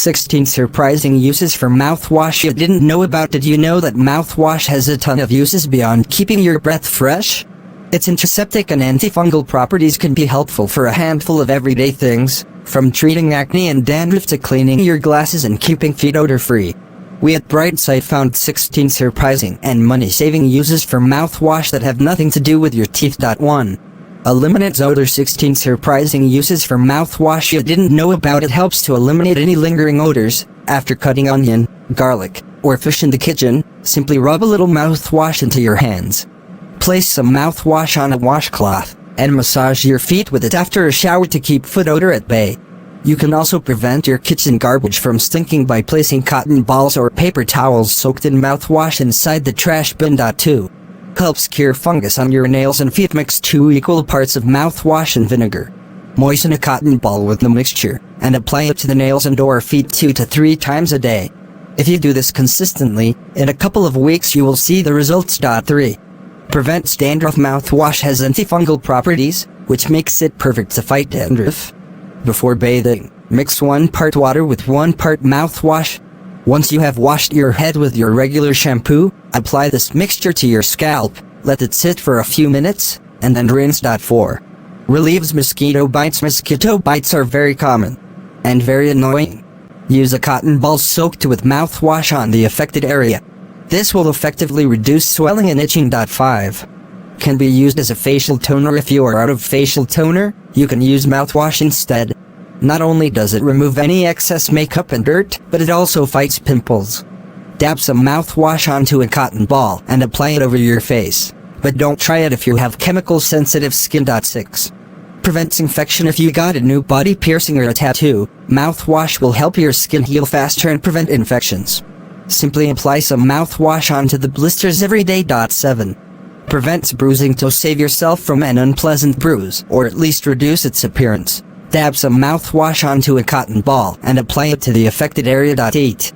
16 surprising uses for mouthwash you didn't know about. Did you know that mouthwash has a ton of uses beyond keeping your breath fresh? Its antiseptic and antifungal properties can be helpful for a handful of everyday things, from treating acne and dandruff to cleaning your glasses and keeping feet odor-free. We at Brightside found 16 surprising and money-saving uses for mouthwash that have nothing to do with your teeth. 1. Eliminates odor. 16 surprising uses for mouthwash you didn't know about. It helps to eliminate any lingering odors. After cutting onion, garlic, or fish in the kitchen, simply rub a little mouthwash into your hands. Place some mouthwash on a washcloth, and massage your feet with it after a shower to keep foot odor at bay. You can also prevent your kitchen garbage from stinking by placing cotton balls or paper towels soaked in mouthwash inside the trash bin. 2. Helps cure fungus on your nails and feet. Mix 2 equal parts of mouthwash and vinegar. Moisten a cotton ball with the mixture, and apply it to the nails and or feet 2 to 3 times a day. If you do this consistently, in a couple of weeks you will see the results. 3. Prevents dandruff. Mouthwash has antifungal properties, which makes it perfect to fight dandruff. Before bathing, mix 1 part water with 1 part mouthwash. Once you have washed your head with your regular shampoo, apply this mixture to your scalp, let it sit for a few minutes, and then rinse. 4. Relieves mosquito bites. Mosquito bites are very common and very annoying. Use a cotton ball soaked with mouthwash on the affected area. This will effectively reduce swelling and itching. 5. Can be used as a facial toner. If you are out of facial toner, you can use mouthwash instead. Not only does it remove any excess makeup and dirt, but it also fights pimples. Dab some mouthwash onto a cotton ball and apply it over your face. But don't try it if you have chemical-sensitive skin. 6. Prevents infection. If you got a new body piercing or a tattoo, mouthwash will help your skin heal faster and prevent infections. Simply apply some mouthwash onto the blisters every day. 7. Prevents bruising. To save yourself from an unpleasant bruise, or at least reduce its appearance, dab some mouthwash onto a cotton ball and apply it to the affected area. 8.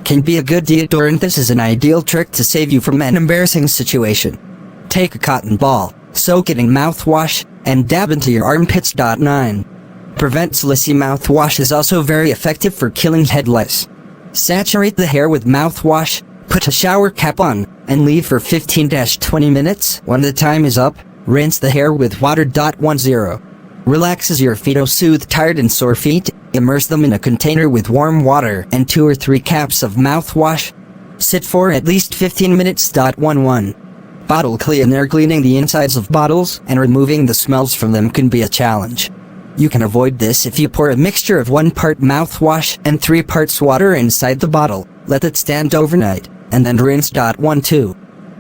Can be a good deodorant. This is an ideal trick to save you from an embarrassing situation. Take a cotton ball, soak it in mouthwash, and dab into your armpits. 9. Prevents lice. Mouthwash is also very effective for killing head lice. Saturate the hair with mouthwash, put a shower cap on, and leave for 15-20 minutes. When the time is up, rinse the hair with water. 10. Relaxes your feet. Soothe tired and sore feet. Immerse them in a container with warm water and 2 or 3 caps of mouthwash. Sit for at least 15 minutes. 11. Bottle cleaner. Cleaning the insides of bottles and removing the smells from them can be a challenge. You can avoid this if you pour a mixture of 1 part mouthwash and 3 parts water inside the bottle, let it stand overnight, and then rinse. 12.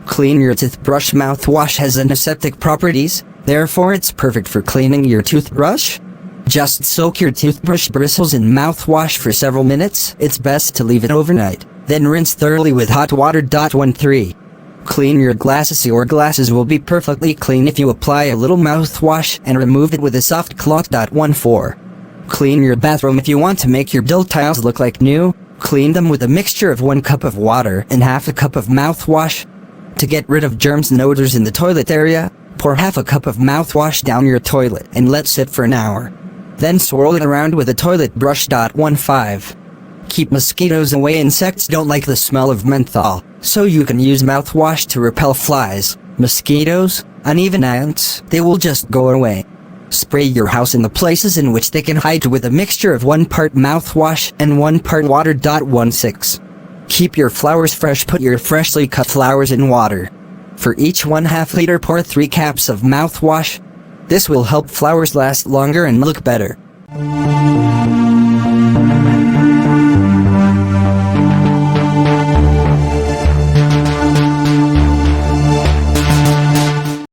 Clean your toothbrush. Mouthwash has antiseptic properties, therefore it's perfect for cleaning your toothbrush. Just soak your toothbrush bristles in mouthwash for several minutes. It's best to leave it overnight, then rinse thoroughly with hot water. 13. Clean your glasses. Your glasses will be perfectly clean if you apply a little mouthwash and remove it with a soft cloth. 14. Clean your bathroom. If you want to make your dull tiles look like new, clean them with a mixture of 1 cup of water and half a cup of mouthwash. To get rid of germs and odors in the toilet area, pour half a cup of mouthwash down your toilet and let sit for an hour. Then swirl it around with a toilet brush. 15. Keep mosquitoes away. Insects don't like the smell of menthol, so you can use mouthwash to repel flies, mosquitoes, and even ants. They will just go away. Spray your house in the places in which they can hide with a mixture of 1 part mouthwash and 1 part water. 16. Keep your flowers fresh. Put your freshly cut flowers in water. For each 1/2 liter, pour 3 caps of mouthwash. This will help flowers last longer and look better.